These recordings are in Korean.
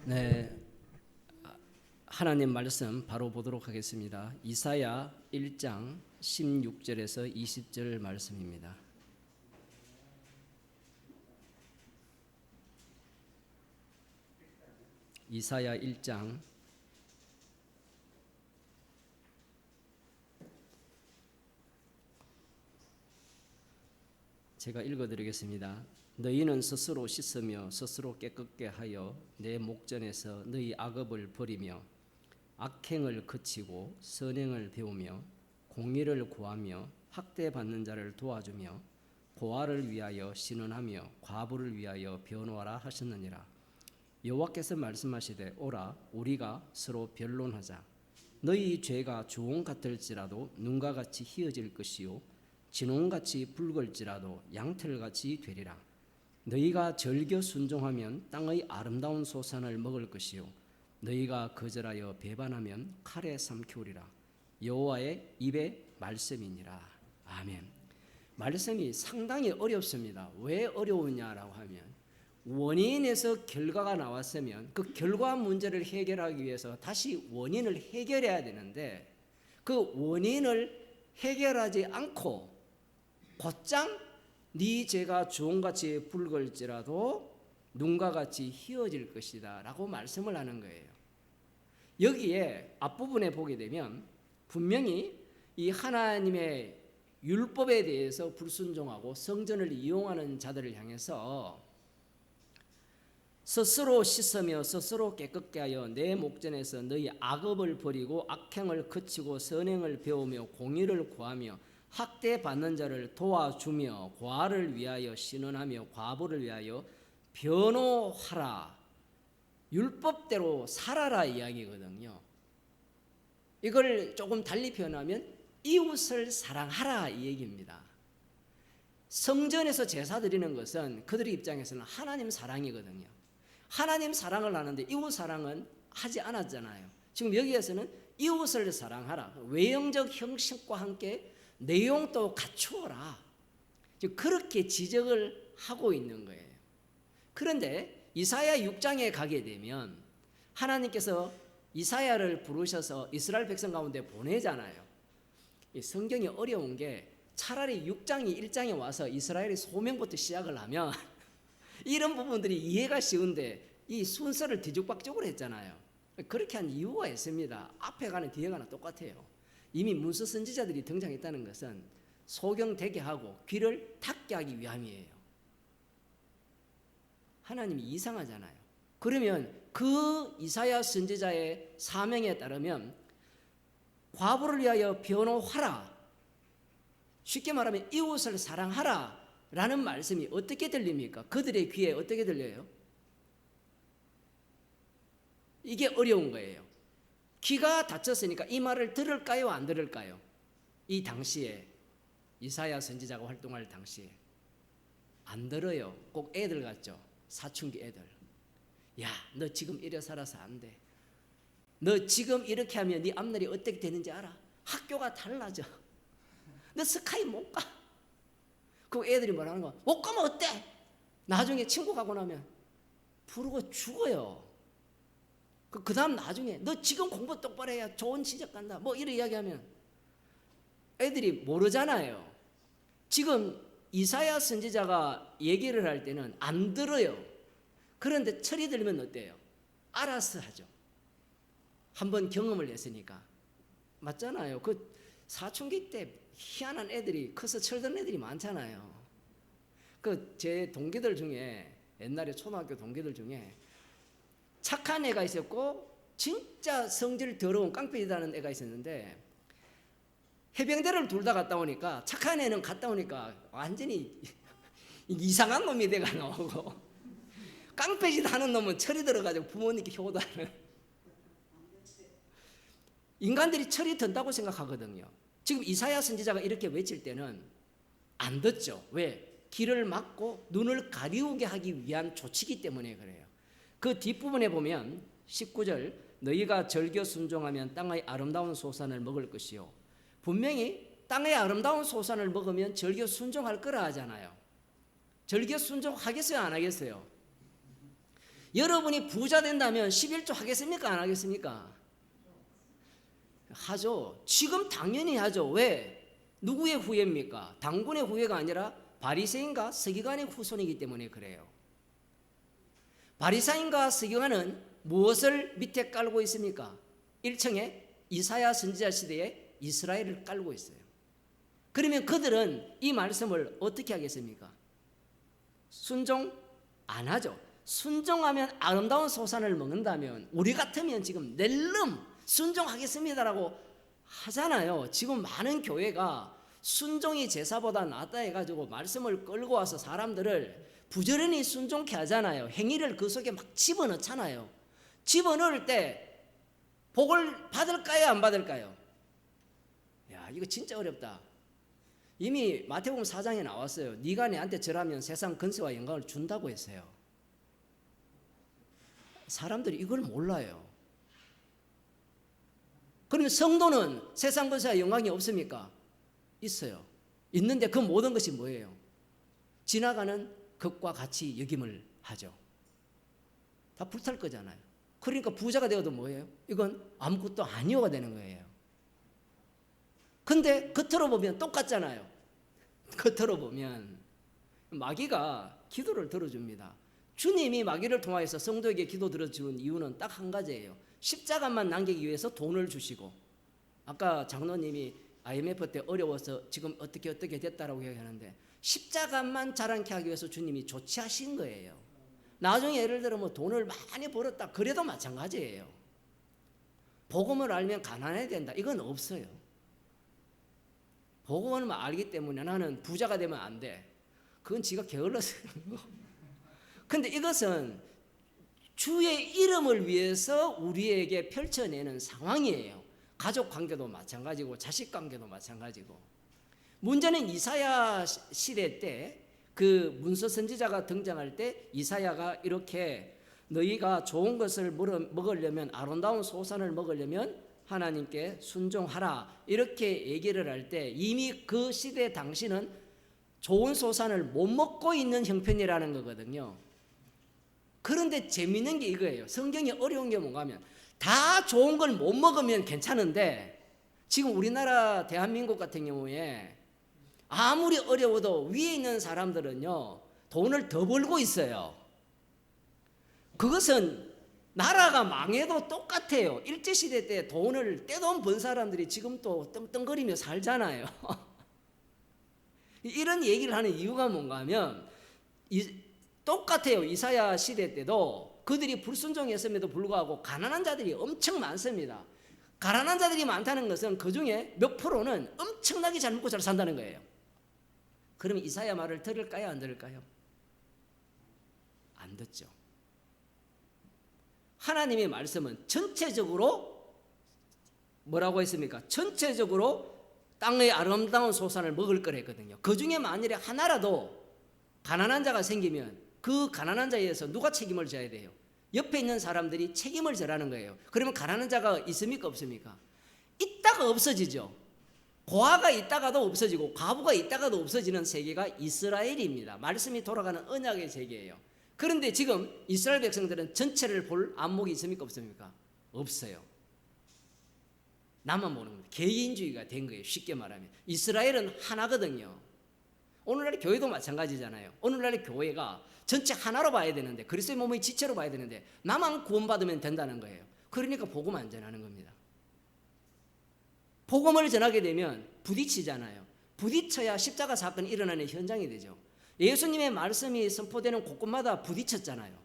네, 하나님 말씀 바로 보도록 하겠습니다. 이사야 1장 16절에서 20절 말씀입니다. 이사야 1장 제가 읽어드리겠습니다. 너희는 스스로 씻으며 스스로 깨끗게 하여 내 목전에서 너희 악업을 버리며 악행을 그치고 선행을 배우며 공의를 구하며 학대받는 자를 도와주며 고아를 위하여 신원하며 과부를 위하여 변호하라 하셨느니라. 여호와께서 말씀하시되 오라 우리가 서로 변론하자. 너희 죄가 주홍 같을지라도 눈과 같이 희어질 것이요 진홍같이 붉을지라도 양털같이 되리라. 너희가 절겨 순종하면 땅의 아름다운 소산을 먹을 것이요 너희가 거절하여 배반하면 칼에 삼키우리라. 여호와의 입의 말씀이니라. 아멘. 말씀이 상당히 어렵습니다. 왜 어려우냐라고 하면 원인에서 결과가 나왔으면 그 결과 문제를 해결하기 위해서 다시 원인을 해결해야 되는데 그 원인을 해결하지 않고 곧장 네 죄가 주홍같이 붉을지라도 눈과 같이 희어질 것이다 라고 말씀을 하는 거예요. 여기에 앞부분에 보게 되면 분명히 이 하나님의 율법에 대해서 불순종하고 성전을 이용하는 자들을 향해서 스스로 씻으며 스스로 깨끗게 하여 내 목전에서 너희 악업을 버리고 악행을 그치고 선행을 배우며 공의를 구하며 학대받는 자를 도와주며 고아를 위하여 신원하며 과부를 위하여 변호하라. 율법대로 살아라 이야기거든요. 이걸 조금 달리 표현하면 이웃을 사랑하라 이 얘기입니다. 성전에서 제사 드리는 것은 그들의 입장에서는 하나님 사랑이거든요. 하나님 사랑을 하는데 이웃 사랑은 하지 않았잖아요. 지금 여기에서는 이웃을 사랑하라. 외형적 형식과 함께 내용도 갖추어라. 그렇게 지적을 하고 있는 거예요. 그런데 이사야 6장에 가게 되면 하나님께서 이사야를 부르셔서 이스라엘 백성 가운데 보내잖아요. 성경이 어려운 게 차라리 6장이 1장에 와서 이스라엘의 소명부터 시작을 하면 이런 부분들이 이해가 쉬운데 이 순서를 뒤죽박죽으로 했잖아요. 그렇게 한 이유가 있습니다. 앞에 가는 뒤에 가는 똑같아요. 이미 문서 선지자들이 등장했다는 것은 소경되게 하고 귀를 닫게 하기 위함이에요. 하나님이 이상하잖아요. 그러면 그 이사야 선지자의 사명에 따르면 과부를 위하여 변호하라. 쉽게 말하면 이웃을 사랑하라 라는 말씀이 어떻게 들립니까? 그들의 귀에 어떻게 들려요? 이게 어려운 거예요. 귀가 닫혔으니까 이 말을 들을까요? 안 들을까요? 이 당시에 이사야 선지자가 활동할 당시에 안 들어요. 꼭 애들 같죠? 사춘기 애들. 야, 너 지금 이래 살아서 안 돼. 너 지금 이렇게 하면 네 앞날이 어떻게 되는지 알아? 학교가 달라져. 너 스카이 못 가. 그 애들이 뭐라는 거야? 못 가면 어때? 나중에 친구 가고 나면 부르고 죽어요. 그 다음 나중에 너 지금 공부 똑바로 해야 좋은 시집 간다. 뭐 이런 이야기하면 애들이 모르잖아요. 지금 이사야 선지자가 얘기를 할 때는 안 들어요. 그런데 철이 들면 어때요? 알아서 하죠. 한번 경험을 했으니까. 맞잖아요. 그 사춘기 때 희한한 애들이 커서 철든 애들이 많잖아요. 그 제 동기들 중에 옛날에 초등학교 동기들 중에 착한 애가 있었고 진짜 성질 더러운 깡패이다는 애가 있었는데 해병대를 둘 다 갔다 오니까 착한 애는 갔다 오니까 완전히 이상한 놈이 돼가 나오고 깡패짓 하는 놈은 철이 들어가지고 부모님께 효도하는 인간들이 철이 든다고 생각하거든요. 지금 이사야 선지자가 이렇게 외칠 때는 안 듣죠. 왜? 귀를 막고 눈을 가리우게 하기 위한 조치기 때문에 그래요. 그 뒷부분에 보면 19절 너희가 절겨 순종하면 땅의 아름다운 소산을 먹을 것이요. 분명히 땅의 아름다운 소산을 먹으면 절겨 순종할 거라 하잖아요. 절겨 순종하겠어요? 안 하겠어요? 여러분이 부자 된다면 11조 하겠습니까? 안 하겠습니까? 하죠. 지금 당연히 하죠. 왜? 누구의 후예입니까? 당군의 후예가 아니라 바리새인과 서기관의 후손이기 때문에 그래요. 바리새인과 서기관은 무엇을 밑에 깔고 있습니까? 1층에 이사야 선지자 시대에 이스라엘을 깔고 있어요. 그러면 그들은 이 말씀을 어떻게 하겠습니까? 순종 안 하죠. 순종하면 아름다운 소산을 먹는다면 우리 같으면 지금 낼름 순종하겠습니다라고 하잖아요. 지금 많은 교회가 순종이 제사보다 낫다 해가지고 말씀을 끌고 와서 사람들을 부지런히 순종케 하잖아요. 행위를 그 속에 막 집어넣잖아요. 집어넣을 때 복을 받을까요? 안 받을까요? 야, 이거 진짜 어렵다. 이미 마태복음 4장에 나왔어요. 네가 내한테 절하면 세상 권세와 영광을 준다고 했어요. 사람들이 이걸 몰라요. 그러면 성도는 세상 권세와 영광이 없습니까? 있어요. 있는데 그 모든 것이 뭐예요? 지나가는 것과 같이 여김을 하죠. 다 불탈 거잖아요. 그러니까 부자가 되어도 뭐예요? 이건 아무것도 아니오가 되는 거예요. 근데 겉으로 보면 똑같잖아요. 겉으로 보면 마귀가 기도를 들어줍니다. 주님이 마귀를 통하여서 성도에게 기도 들어주는 이유는 딱 한 가지예요. 십자가만 남기기 위해서 돈을 주시고, 아까 장로님이 IMF 때 어려워서 지금 어떻게 됐다라고 얘기하는데 십자가만 자랑케 하기 위해서 주님이 조치하신 거예요. 나중에 예를 들어 뭐 돈을 많이 벌었다 그래도 마찬가지예요. 복음을 알면 가난해야 된다 이건 없어요. 복음을 알기 때문에 나는 부자가 되면 안 돼. 그건 지가 게을러서 그런 거. 근데 이것은 주의 이름을 위해서 우리에게 펼쳐내는 상황이에요. 가족 관계도 마찬가지고 자식 관계도 마찬가지고. 문제는 이사야 시대 때 그 문서 선지자가 등장할 때 이사야가 이렇게 너희가 좋은 것을 먹으려면 아름다운 소산을 먹으려면 하나님께 순종하라 이렇게 얘기를 할 때 이미 그 시대 당시는 좋은 소산을 못 먹고 있는 형편이라는 거거든요. 그런데 재미있는 게 이거예요. 성경이 어려운 게 뭔가 하면 다 좋은 걸 못 먹으면 괜찮은데 지금 우리나라 대한민국 같은 경우에 아무리 어려워도 위에 있는 사람들은요 돈을 더 벌고 있어요. 그것은 나라가 망해도 똑같아요. 일제시대 때 돈을 떼돈 번 사람들이 지금 또 떵떵거리며 살잖아요. 이런 얘기를 하는 이유가 뭔가 하면 똑같아요. 이사야 시대 때도 그들이 불순종했음에도 불구하고 가난한 자들이 엄청 많습니다. 가난한 자들이 많다는 것은 그중에 몇 프로는 엄청나게 잘 먹고 잘 산다는 거예요. 그러면 이사야 말을 들을까요? 안 들을까요? 안 듣죠. 하나님의 말씀은 전체적으로 뭐라고 했습니까? 전체적으로 땅의 아름다운 소산을 먹을 거라 했거든요. 그 중에 만일에 하나라도 가난한 자가 생기면 그 가난한 자에 의해서 누가 책임을 져야 돼요? 옆에 있는 사람들이 책임을 져라는 거예요. 그러면 가난한 자가 있습니까? 없습니까? 있다가 없어지죠. 고아가 있다가도 없어지고 과부가 있다가도 없어지는 세계가 이스라엘입니다. 말씀이 돌아가는 언약의 세계예요. 그런데 지금 이스라엘 백성들은 전체를 볼 안목이 있습니까? 없습니까? 없어요. 나만 보는 겁니다. 개인주의가 된 거예요. 쉽게 말하면. 이스라엘은 하나거든요. 오늘날의 교회도 마찬가지잖아요. 오늘날의 교회가 전체 하나로 봐야 되는데 그리스도의 몸의 지체로 봐야 되는데 나만 구원받으면 된다는 거예요. 그러니까 복음 안 전하는 겁니다. 복음을 전하게 되면 부딪히잖아요. 부딪혀야 십자가 사건이 일어나는 현장이 되죠. 예수님의 말씀이 선포되는 곳곳마다 부딪혔잖아요.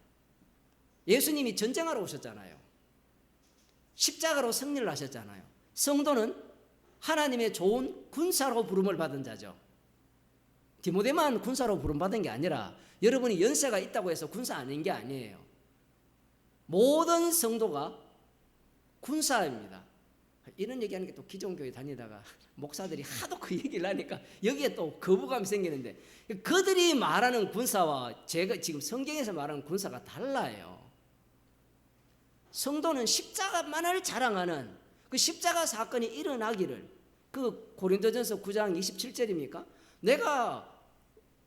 예수님이 전쟁하러 오셨잖아요. 십자가로 승리를 하셨잖아요. 성도는 하나님의 좋은 군사로 부름을 받은 자죠. 디모데만 군사로 부름받은 게 아니라 여러분이 연세가 있다고 해서 군사 아닌 게 아니에요. 모든 성도가 군사입니다. 이런 얘기하는 게 또 기존교회 다니다가 목사들이 하도 그 얘기를 하니까 여기에 또 거부감이 생기는데 그들이 말하는 군사와 제가 지금 성경에서 말하는 군사가 달라요. 성도는 십자가만을 자랑하는 그 십자가 사건이 일어나기를 그 고린도전서 9장 27절입니까? 내가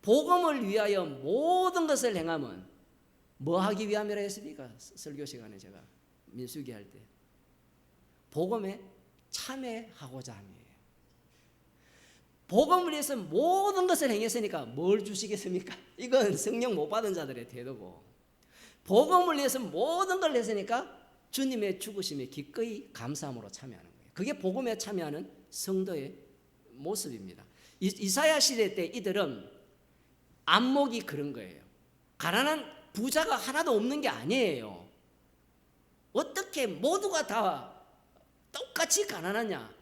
복음을 위하여 모든 것을 행함은 뭐 하기 위함이라 했습니까? 설교 시간에 제가 민수기 할 때 복음에 참여하고자 함이에요. 복음을 위해서 모든 것을 행했으니까 뭘 주시겠습니까? 이건 성령 못 받은 자들의 태도고, 복음을 위해서 모든 걸 했으니까 주님의 죽으심에 기꺼이 감사함으로 참여하는 거예요. 그게 복음에 참여하는 성도의 모습입니다. 이사야 시대 때 이들은 안목이 그런 거예요. 가난한 부자가 하나도 없는 게 아니에요. 어떻게 모두가 다 똑같이 가난하냐?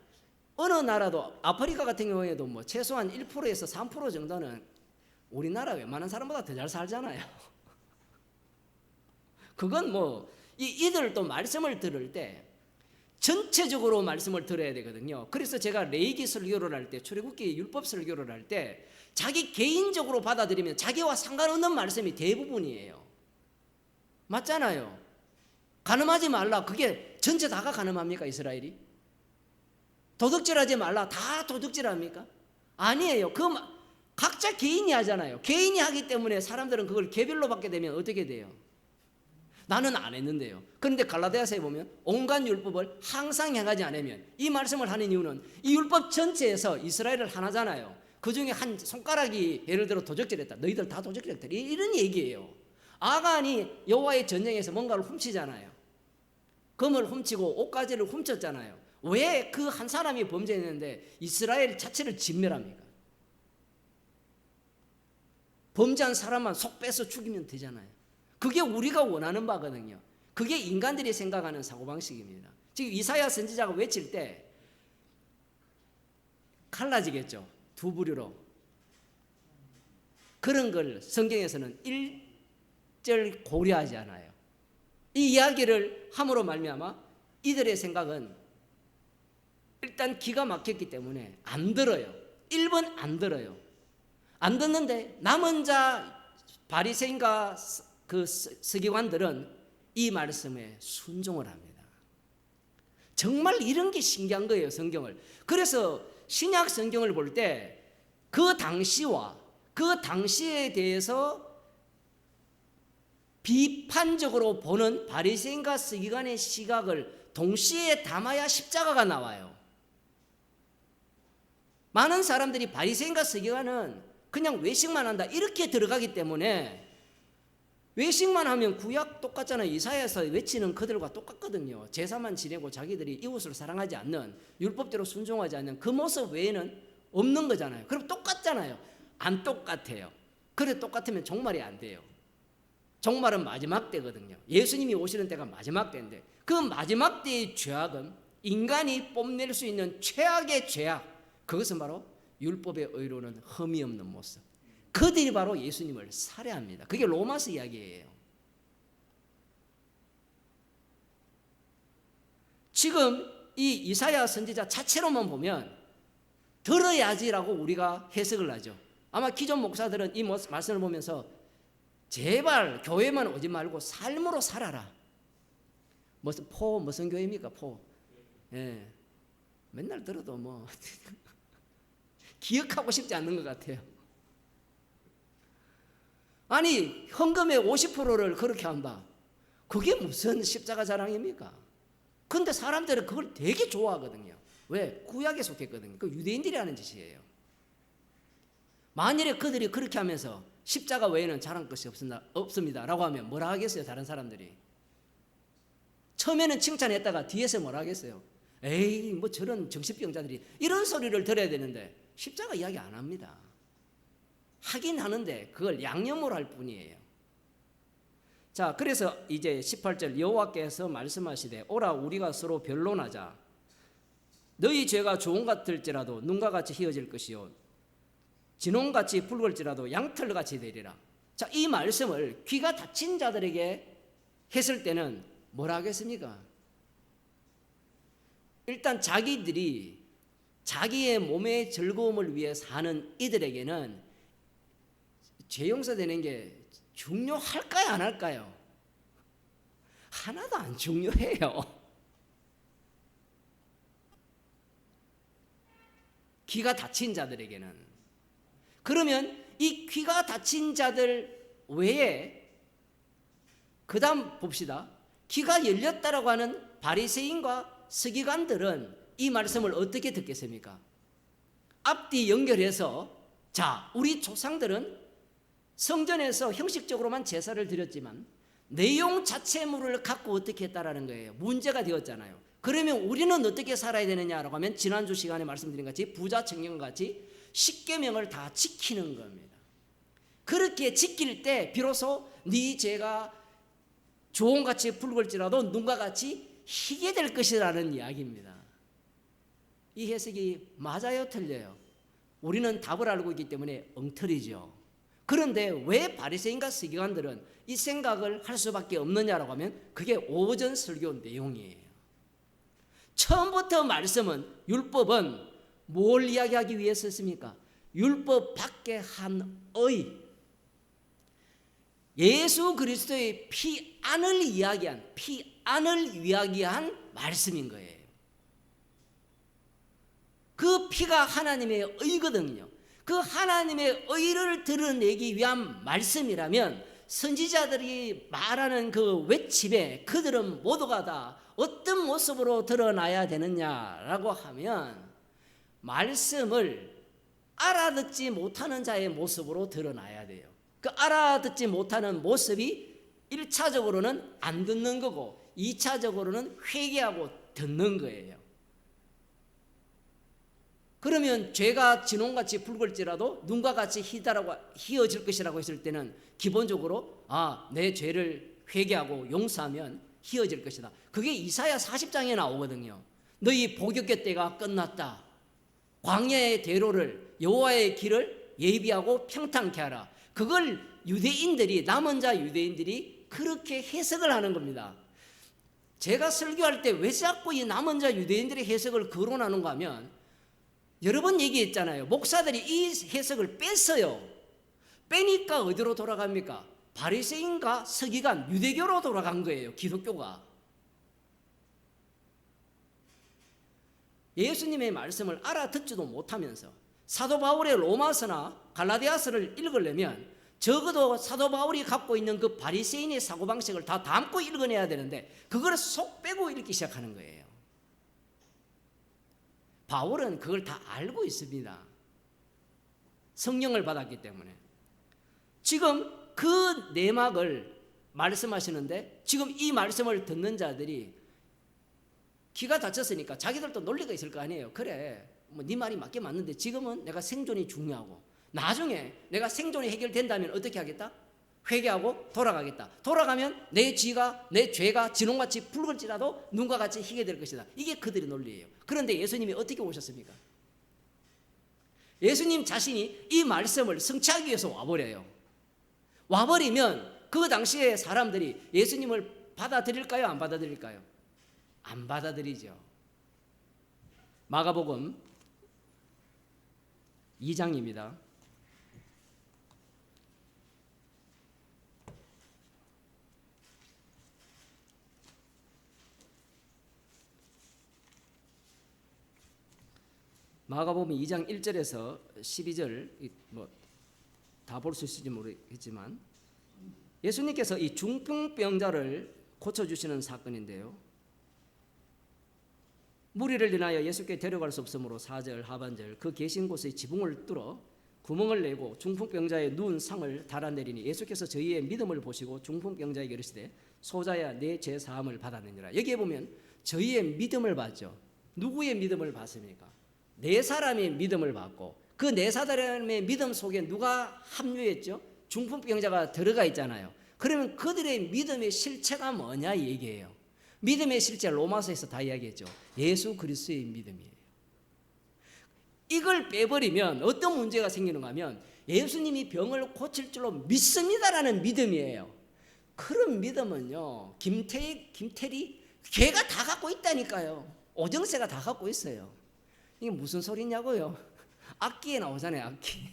어느 나라도 아프리카 같은 경우에도 뭐 최소한 1%에서 3% 정도는 우리나라 웬만한 사람보다 더 잘 살잖아요. 그건 뭐 이들 또 말씀을 들을 때 전체적으로 말씀을 들어야 되거든요. 그래서 제가 레위기 설교를 할 때, 출애굽기 율법 설교를 할 때 자기 개인적으로 받아들이면 자기와 상관없는 말씀이 대부분이에요. 맞잖아요. 간음하지 말라. 그게 전체 다가 간음합니까, 이스라엘이? 도둑질하지 말라. 다 도둑질합니까? 아니에요. 각자 개인이 하잖아요. 개인이 하기 때문에 사람들은 그걸 개별로 받게 되면 어떻게 돼요? 나는 안 했는데요. 그런데 갈라디아서에 보면 온갖 율법을 항상 행하지 않으면, 이 말씀을 하는 이유는 이 율법 전체에서 이스라엘을 하나잖아요. 그 중에 한 손가락이 예를 들어 도적질했다. 너희들 다 도적질했다. 이런 얘기예요. 아간이 여호와의 전쟁에서 뭔가를 훔치잖아요. 금을 훔치고 옷가지를 훔쳤잖아요. 왜 그 한 사람이 범죄했는데 이스라엘 자체를 진멸합니까? 범죄한 사람만 속 빼서 죽이면 되잖아요. 그게 우리가 원하는 바거든요. 그게 인간들이 생각하는 사고방식입니다. 지금 이사야 선지자가 외칠 때 갈라지겠죠. 두 부류로. 그런 걸 성경에서는 일절 고려하지 않아요. 이 이야기를 함으로 말미암아 이들의 생각은 일단 기가 막혔기 때문에 안 들어요. 1번 안 들어요. 안 듣는데 남은 자 바리새인과 그 서기관들은 이 말씀에 순종을 합니다. 정말 이런 게 신기한 거예요, 성경을. 그래서 신약 성경을 볼 때 그 당시와 그 당시에 대해서 비판적으로 보는 바리새인과 서기관의 시각을 동시에 담아야 십자가가 나와요. 많은 사람들이 바리새인과 서기관은 그냥 외식만 한다 이렇게 들어가기 때문에, 외식만 하면 구약 똑같잖아요. 이사야에서 외치는 그들과 똑같거든요. 제사만 지내고 자기들이 이웃을 사랑하지 않는, 율법대로 순종하지 않는 그 모습 외에는 없는 거잖아요. 그럼 똑같잖아요. 안 똑같아요. 그래 똑같으면 종말이 안 돼요. 종말은 마지막 때거든요. 예수님이 오시는 때가 마지막 때인데, 그 마지막 때의 죄악은 인간이 뽐낼 수 있는 최악의 죄악, 그것은 바로 율법의 의로는 흠이 없는 모습. 그들이 바로 예수님을 살해합니다. 그게 로마서 이야기예요. 지금 이 이사야 선지자 자체로만 보면 들어야지라고 우리가 해석을 하죠. 아마 기존 목사들은 이 말씀을 보면서 제발 교회만 오지 말고 삶으로 살아라. 무슨 교회입니까? 예. 맨날 들어도 뭐 기억하고 싶지 않는 것 같아요. 아니 헌금의 50%를 그렇게 한다. 그게 무슨 십자가 자랑입니까? 근데 사람들은 그걸 되게 좋아하거든요. 왜? 구약에 속했거든요. 그 유대인들이 하는 짓이에요. 만일에 그들이 그렇게 하면서 십자가 외에는 자랑 것이 없습니다 라고 하면 뭐라 하겠어요? 다른 사람들이 처음에는 칭찬했다가 뒤에서 뭐라 하겠어요? 에이 뭐 저런 정신병자들이, 이런 소리를 들어야 되는데 십자가 이야기 안 합니다. 하긴 하는데 그걸 양념으로 할 뿐이에요. 자, 그래서 이제 18절 여호와께서 말씀하시되 오라 우리가 서로 변론하자. 너희 죄가 조금 같을지라도 눈과 같이 희어질 것이요 진홍같이 붉을지라도 양털같이 되리라. 자, 이 말씀을 귀가 닫힌 자들에게 했을 때는 뭐라 하겠습니까? 일단 자기들이 자기의 몸의 즐거움을 위해 사는 이들에게는 죄 용서되는 게 중요할까요? 안 할까요? 하나도 안 중요해요. 귀가 닫힌 자들에게는. 그러면 이 귀가 닫힌 자들 외에 그 다음 봅시다. 귀가 열렸다라고 하는 바리새인과 서기관들은 이 말씀을 어떻게 듣겠습니까? 앞뒤 연결해서 자, 우리 조상들은 성전에서 형식적으로만 제사를 드렸지만 내용 자체물을 갖고 어떻게 했다라는 거예요. 문제가 되었잖아요. 그러면 우리는 어떻게 살아야 되느냐라고 하면 지난주 시간에 말씀드린 같이 부자 청년과 같이 십계명을 다 지키는 겁니다. 그렇게 지킬 때 비로소 네 죄가 조홍같이 붉을지라도 눈과 같이 희게 될 것이라는 이야기입니다. 이 해석이 맞아요, 틀려요? 우리는 답을 알고 있기 때문에 엉터리죠. 그런데 왜 바리새인과 서기관들은 이 생각을 할 수밖에 없느냐라고 하면 그게 오전 설교 내용이에요. 처음부터 말씀은 율법은 뭘 이야기하기 위해서 했습니까? 율법 밖에 한 의, 예수 그리스도의 피안을 이야기한 말씀인 거예요. 그 피가 하나님의 의거든요. 그 하나님의 의를 드러내기 위한 말씀이라면 선지자들이 말하는 그 외침에 그들은 모두가 다 어떤 모습으로 드러나야 되느냐라고 하면 말씀을 알아듣지 못하는 자의 모습으로 드러나야 돼요. 그 알아듣지 못하는 모습이 1차적으로는 안 듣는 거고 2차적으로는 회개하고 듣는 거예요. 그러면 죄가 진홍같이 붉을지라도 눈과 같이 희어질 것이라고 했을 때는 기본적으로 내 죄를 회개하고 용서하면 희어질 것이다. 그게 이사야 40장에 나오거든요. 너희 복역의 때가 끝났다. 광야의 대로를 여호와의 길을 예비하고 평탄케 하라. 그걸 남은 자 유대인들이 그렇게 해석을 하는 겁니다. 제가 설교할 때 왜 자꾸 이 남은 자 유대인들의 해석을 거론하는가 하면 여러 번 얘기했잖아요. 목사들이 이 해석을 뺐어요. 빼니까 어디로 돌아갑니까? 바리새인과 서기관, 유대교로 돌아간 거예요. 기독교가. 예수님의 말씀을 알아듣지도 못하면서 사도 바울의 로마서나 갈라디아서를 읽으려면 적어도 사도 바울이 갖고 있는 그 바리새인의 사고방식을 다 담고 읽어내야 되는데 그걸 속 빼고 읽기 시작하는 거예요. 바울은 그걸 다 알고 있습니다. 성령을 받았기 때문에. 지금 그 내막을 말씀하시는데 지금 이 말씀을 듣는 자들이 귀가 다쳤으니까 자기들도 논리가 있을 거 아니에요. 그래, 네 말이 맞게 맞는데 지금은 내가 생존이 중요하고 나중에 내가 생존이 해결된다면 어떻게 하겠다? 회개하고 돌아가겠다. 돌아가면 내 죄가 진홍같이 붉을지라도 눈과 같이 희게 될 것이다. 이게 그들의 논리예요. 그런데 예수님이 어떻게 오셨습니까? 예수님 자신이 이 말씀을 성취하기 위해서 와버려요. 와버리면 그 당시에 사람들이 예수님을 받아들일까요? 안 받아들일까요? 안 받아들이죠. 마가복음 2장입니다. 마가복음 2장 1절에서 12절 다 볼 수 있을지 모르겠지만 예수님께서 이 중풍병자를 고쳐주시는 사건인데요. 무리를 인하여 예수께 데려갈 수 없으므로 4절 하반절 그 계신 곳의 지붕을 뚫어 구멍을 내고 중풍병자의 누운 상을 달아내리니 예수께서 저희의 믿음을 보시고 중풍병자에게 이르시되 소자야 내 죄 사함을 받았느니라. 여기에 보면 저희의 믿음을 봤죠. 누구의 믿음을 봤습니까? 네 사람의 믿음을 받고 그 네 사람의 믿음 속에 누가 합류했죠? 중풍병자가 들어가 있잖아요. 그러면 그들의 믿음의 실체가 뭐냐 이 얘기예요. 믿음의 실체 로마서에서 다 이야기했죠. 예수 그리스도의 믿음이에요. 이걸 빼버리면 어떤 문제가 생기는가 하면 예수님이 병을 고칠 줄로 믿습니다라는 믿음이에요. 그런 믿음은요, 김태리 걔가 다 갖고 있다니까요. 오정세가 다 갖고 있어요. 이게 무슨 소리냐고요? 악기에 나오잖아요, 악기.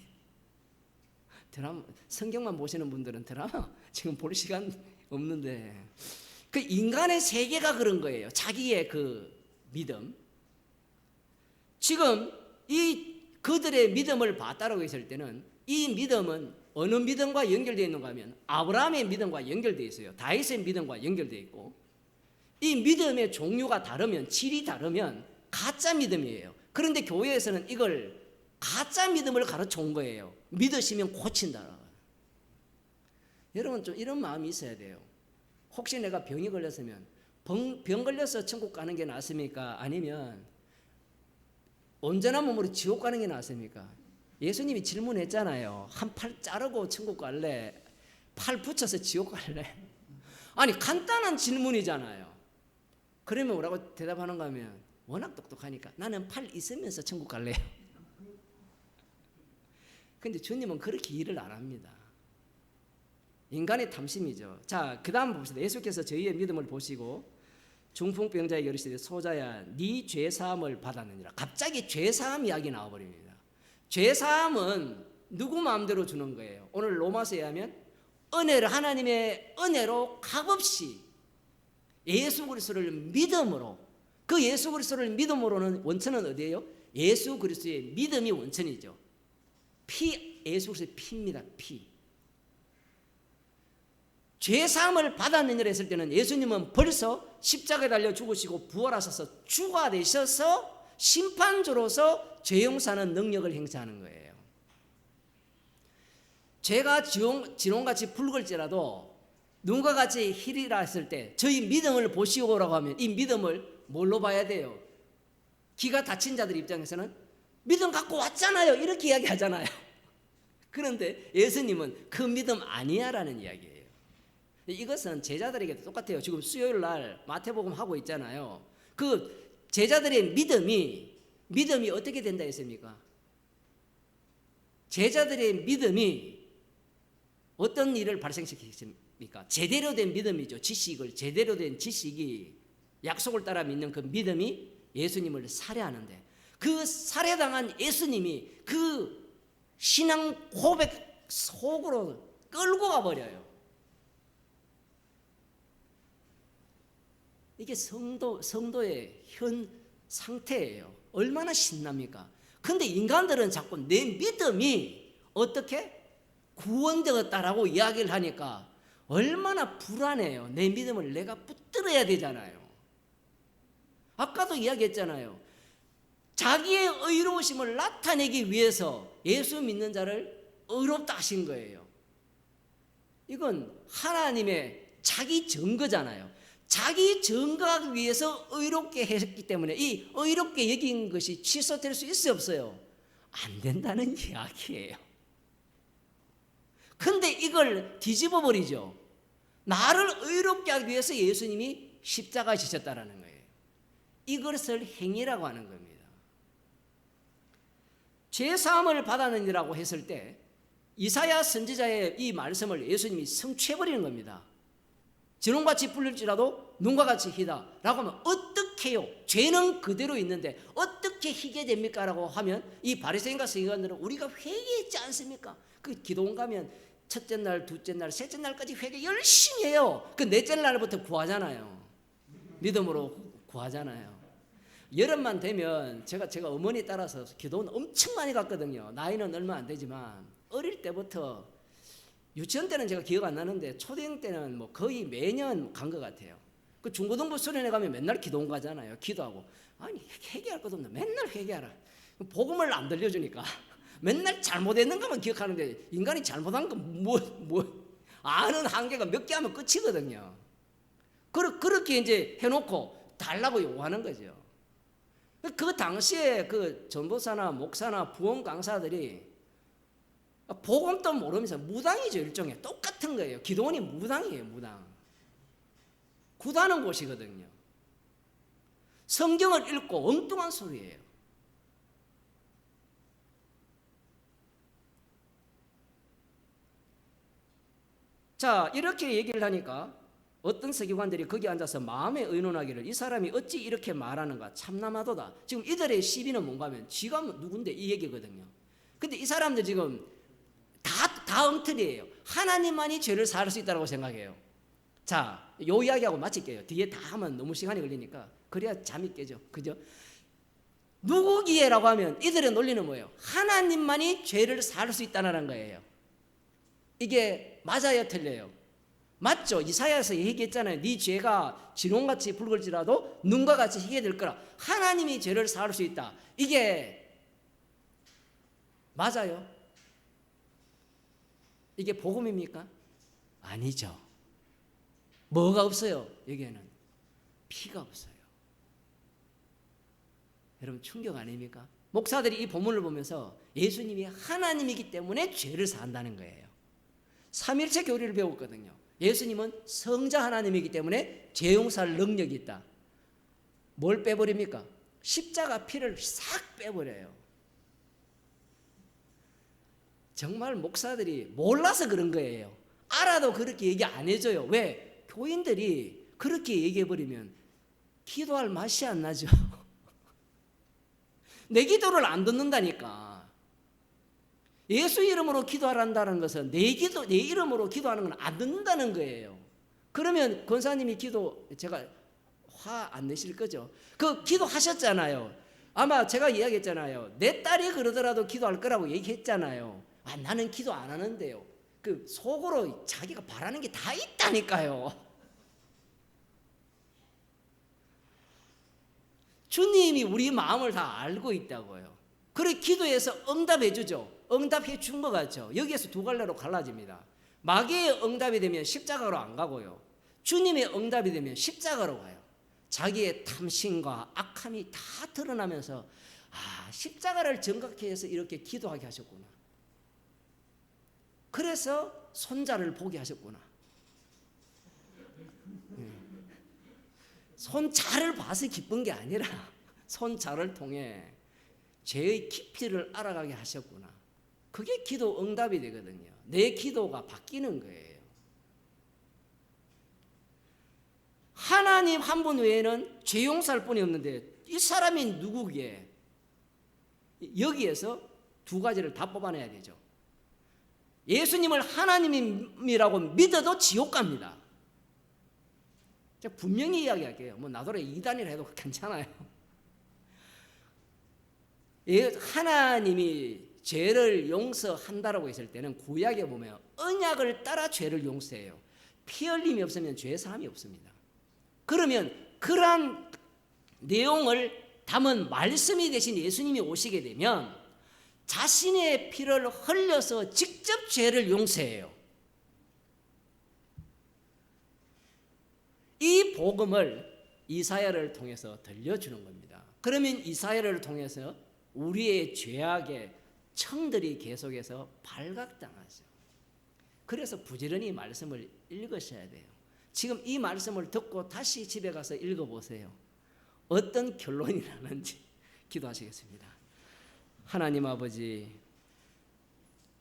드라마, 성경만 보시는 분들은 드라마 지금 볼 시간 없는데 그 인간의 세계가 그런 거예요. 자기의 그 믿음. 지금 이 그들의 믿음을 봤다라고 했을 때는 이 믿음은 어느 믿음과 연결되어 있는가 하면 아브라함의 믿음과 연결되어 있어요. 다윗의 믿음과 연결되어 있고, 이 믿음의 종류가 다르면, 질이 다르면 가짜 믿음이에요. 그런데 교회에서는 이걸 가짜 믿음을 가르쳐 온 거예요. 믿으시면 고친다. 여러분 좀 이런 마음이 있어야 돼요. 혹시 내가 병이 걸렸으면 병 걸려서 천국 가는 게 낫습니까? 아니면 온전한 몸으로 지옥 가는 게 낫습니까? 예수님이 질문했잖아요. 한 팔 자르고 천국 갈래? 팔 붙여서 지옥 갈래? 아니 간단한 질문이잖아요. 그러면 뭐라고 대답하는가 하면 워낙 똑똑하니까 나는 팔 있으면서 천국 갈래요. 근데 주님은 그렇게 일을 안 합니다. 인간의 탐심이죠. 자, 그 다음 봅시다. 예수께서 저희의 믿음을 보시고 중풍병자에게 이르시되 소자야 네 죄사함을 받았느니라. 갑자기 죄사함 이야기 나와버립니다. 죄사함은 누구 마음대로 주는 거예요? 오늘 로마서에 하면 은혜를, 하나님의 은혜로 값없이 예수 그리스도를 믿음으로, 그 예수 그리스도를 믿음으로는 원천은 어디예요? 예수 그리스도의 믿음이 원천이죠. 예수 그리스도의 피입니다. 피. 죄사함을 받았느니라 했을 때는 예수님은 벌써 십자가에 달려 죽으시고 부활하셔서 주가 되셔서 심판주로서 죄 용서하는 능력을 행사하는 거예요. 죄가 지롱같이 붉을지라도 눈과 같이 희리라 했을 때 저희 믿음을 보시오라고 하면 이 믿음을 뭘로 봐야 돼요? 기가 다친 자들 입장에서는 믿음 갖고 왔잖아요 이렇게 이야기하잖아요. 그런데 예수님은 그 믿음 아니야라는 이야기예요. 이것은 제자들에게도 똑같아요. 지금 수요일 날 마태복음 하고 있잖아요. 그 제자들의 믿음이 어떻게 된다 했습니까? 제자들의 믿음이 어떤 일을 발생시켰습니까? 제대로 된 믿음이죠. 지식을, 제대로 된 지식이 약속을 따라 믿는 그 믿음이 예수님을 살해하는데, 그 살해당한 예수님이 그 신앙 고백 속으로 끌고 가버려요. 이게 성도의 현 상태예요. 얼마나 신납니까? 근데 인간들은 자꾸 내 믿음이 어떻게 구원되었다라고 이야기를 하니까 얼마나 불안해요. 내 믿음을 내가 붙들어야 되잖아요. 아까도 이야기했잖아요. 자기의 의로우심을 나타내기 위해서 예수 믿는 자를 의롭다 하신 거예요. 이건 하나님의 자기 증거잖아요. 자기 증거하기 위해서 의롭게 했기 때문에 이 의롭게 여긴 것이 취소될 수 있어요, 없어요? 안 된다는 이야기예요. 근데 이걸 뒤집어 버리죠. 나를 의롭게 하기 위해서 예수님이 십자가에 지셨다라는 거예요. 이것을 행위라고 하는 겁니다. 죄사함을 받았느니라고 했을 때 이사야 선지자의 이 말씀을 예수님이 성취해버리는 겁니다. 지롱같이 불릴지라도 눈과 같이 희다 라고 하면 어떻게 해요? 죄는 그대로 있는데 어떻게 희게 됩니까? 라고 하면 이 바리새인과 서기관들은 우리가 회개했지 않습니까? 그 기도원 가면 첫째 날, 둘째 날, 셋째 날까지 회개 열심히 해요. 그 넷째 날부터 구하잖아요. 믿음으로 구하잖아요. 여름만 되면 제가 어머니 따라서 기도원 엄청 많이 갔거든요. 나이는 얼마 안 되지만 어릴 때부터, 유치원 때는 제가 기억 안 나는데 초등 때는 뭐 거의 매년 간 것 같아요. 그 중고등부 수련회 가면 맨날 기도원 가잖아요. 기도하고. 아니 회개할 것도 없는데 맨날 회개하라. 복음을 안 들려주니까 맨날 잘못했는 것만 기억하는데 인간이 잘못한 거 아는 한계가 몇 개 하면 끝이거든요. 그렇게 이제 해놓고 달라고 요구하는 거죠. 그 당시에 그 전도사나 목사나 부흥 강사들이 복음도 모르면서 무당이죠. 일종의 똑같은 거예요. 기도원이 무당이에요. 무당. 구다는 곳이거든요. 성경을 읽고 엉뚱한 소리예요. 자, 이렇게 얘기를 하니까 어떤 서기관들이 거기 앉아서 마음에 의논하기를 이 사람이 어찌 이렇게 말하는가 참남하도다. 지금 이들의 시비는 뭔가 하면 쥐가 누군데 이 얘기거든요. 근데 이 사람들 지금 다 엉터리예요. 하나님만이 죄를 사할 수 있다고 생각해요. 자, 요 이야기하고 마칠게요. 뒤에 다 하면 너무 시간이 걸리니까. 그래야 잠이 깨죠. 그죠? 누구기에라고 하면 이들의 논리는 뭐예요? 하나님만이 죄를 사할 수 있다는 거예요. 이게 맞아요, 틀려요? 맞죠? 이사야에서 얘기했잖아요. 네 죄가 진홍같이 붉을지라도 눈과 같이 희게 될 거라. 하나님이 죄를 사할 수 있다. 이게 맞아요? 이게 복음입니까? 아니죠. 뭐가 없어요? 여기에는 피가 없어요. 여러분 충격 아닙니까? 목사들이 이 본문을 보면서 예수님이 하나님이기 때문에 죄를 사한다는 거예요. 삼일체 교리를 배웠거든요. 예수님은 성자 하나님이기 때문에 죄 용서할 능력이 있다. 뭘 빼버립니까? 십자가 피를 싹 빼버려요. 정말 목사들이 몰라서 그런 거예요. 알아도 그렇게 얘기 안 해줘요. 왜? 교인들이 그렇게 얘기해버리면 기도할 맛이 안 나죠. 내 기도를 안 듣는다니까. 예수 이름으로 기도하란다는 것은 내 이름으로 기도하는 건 안 듣는다는 거예요. 그러면 권사님이 기도, 제가 화 안 내실 거죠? 그 기도하셨잖아요. 아마 제가 이야기했잖아요. 내 딸이 그러더라도 기도할 거라고 얘기했잖아요. 아, 나는 기도 안 하는데요. 그 속으로 자기가 바라는 게 다 있다니까요. 주님이 우리 마음을 다 알고 있다고요. 그래 기도해서 응답해 주죠. 응답해 준 것 같죠. 여기에서 두 갈래로 갈라집니다. 마귀의 응답이 되면 십자가로 안 가고요. 주님의 응답이 되면 십자가로 가요. 자기의 탐심과 악함이 다 드러나면서 아, 십자가를 정각해 해서 이렇게 기도하게 하셨구나. 그래서 손자를 보게 하셨구나. 손자를 봐서 기쁜 게 아니라 손자를 통해 죄의 깊이를 알아가게 하셨구나. 그게 기도 응답이 되거든요. 내 기도가 바뀌는 거예요. 하나님 한 분 외에는 죄 용서할 분이 없는데 이 사람이 누구기에? 여기에서 두 가지를 다 뽑아내야 되죠. 예수님을 하나님이라고 믿어도 지옥 갑니다. 제가 분명히 이야기할게요. 뭐 나더러 이단이라 해도 괜찮아요. 하나님이 죄를 용서한다라고 했을 때는 구약에 보면 언약을 따라 죄를 용서해요. 피 흘림이 없으면 죄 사함이 없습니다. 그러면 그러한 내용을 담은 말씀이 되신 예수님이 오시게 되면 자신의 피를 흘려서 직접 죄를 용서해요. 이 복음을 이사야를 통해서 들려주는 겁니다. 그러면 이사야를 통해서 우리의 죄악의 청들이 계속해서 발각당하죠. 그래서 부지런히 말씀을 읽으셔야 돼요. 지금 이 말씀을 듣고 다시 집에 가서 읽어보세요. 어떤 결론이 나는지 기도하시겠습니다. 하나님 아버지,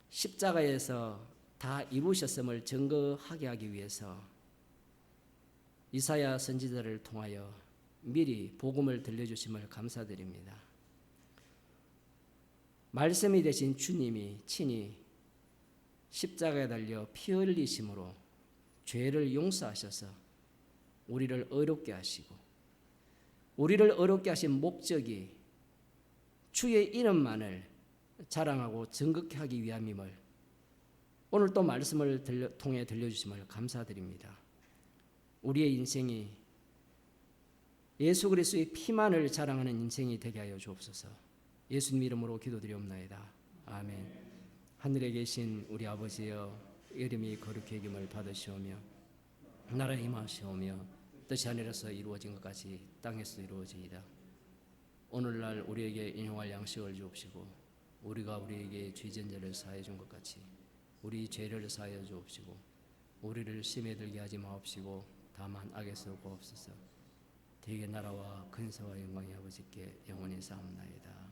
십자가에서 다 이루셨음을 증거하게 하기 위해서 이사야 선지자를 통하여 미리 복음을 들려주심을 감사드립니다. 말씀이 되신 주님이 친히 십자가에 달려 피 흘리심으로 죄를 용서하셔서 우리를 의롭게 하시고 우리를 의롭게 하신 목적이 주의 이름만을 자랑하고 증거케 하기 위함임을 오늘 또 말씀을 통해 들려주심을 감사드립니다. 우리의 인생이 예수 그리스도의 피만을 자랑하는 인생이 되게 하여 주옵소서. 예수님 이름으로 기도드리옵나이다. 아멘. 하늘에 계신 우리 아버지여, 이름이 거룩히 여김을 받으시오며 나라 임하시오며 뜻이 하늘에서 이루어진 것 같이 땅에서 이루어지이다. 오늘날 우리에게 일용할 양식을 주옵시고 우리가 우리에게 죄전제를 사해 준 것 같이 우리 죄를 사하여 주옵시고 우리를 시험에 들게 하지 마옵시고 다만 악에서 구하옵소서. 대개 나라와 근세와 영광이 아버지께 영원히 쌓옵나이다.